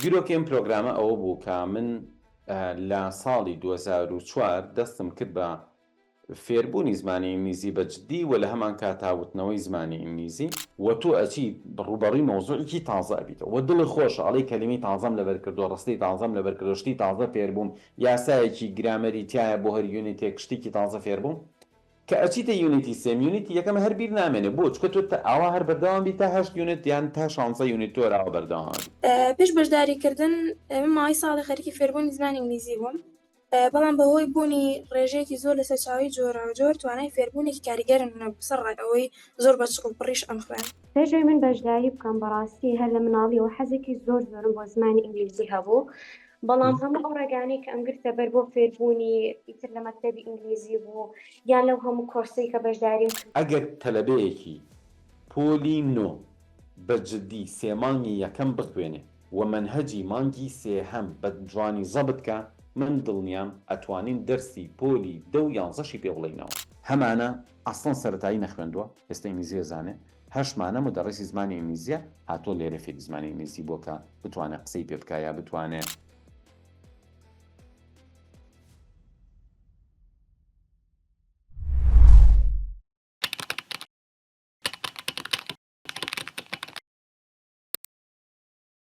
بیرۆکەم پرۆگرامە ئەوە بوو کە من لە ساڵی 2004 دەستم کرد بە فێربوونی زمانی ئینگلیزی بەجددی و لە هەمان کاتاوتنەوەی زمانی ئینگلیزی و تۆ ئەچی ڕوبەڕووی مەوزوعێکی تازە ئەبیتەوە و دڵی خۆشە ئەڵەی کەلیمەی تازەم لەبەر کردو ڕستەی تازەم لەبەر کردشتی تازە فێربووم یاسایەکی گرامەری تایە بۆ هەر یونیتێک شتێکی تازە فێربووم کە ئەچیتە یونیتی سێم یونیتی یەکەمە هەر بیر نامێنێ بۆ چکە تۆ ئاوا هەر بەردەوام بی تا 8 یونیت یان تا 16 یونیت تۆ راوە بەردەوام پێش بەشداریکردن من ماوەی ساڵی خەریکی فێربوونی زمانی ئینگلیزی بووم بەڵام بەهۆی بوونی ڕێژەیەکی زۆر لەسەر چاوی جۆراوجۆر توانای فێربوونێکی کاریگەرم نەبوو سەر ئەوەی زۆر بە چڵ پڕیش ئەم خوێن پێشەوەی من بەشداری بکەم بەڕاستی هەر لە مناڵیەوە حەزێکی زۆرم بۆ زمانی ئینگلیزی هەبوو بەڵام هەموو ئەو ڕێگانەی کە ئەمگرتە بەر بۆ فێربوونی ئیتر لە مەکتەبی ئینگلیزی بوو یان لەو هەموو کۆرسەی کە بەشداریم ئەگەر تەلەبەیەکی پۆلی نۆ بەجددی سێ مانگی یەکەم بخوێنێ و منهەجی مانگی سێهەم بە جوانی زەبتکە من دڵنیام ئەتوانین دەرسی پۆلی 10 و 11شی پێ بڵێنەوە هەمانە ئەسڵەن سەرەتایی نەخوێندووە ئێستا ئینگلیزی زانێ هەشمانە مدەڕیسی زمانی ئینگلیزیە هاتۆ لێرە فێری زمانی ئینگلیزی بۆکە بتوانێت قسەی پێ بکە یا بتوانێت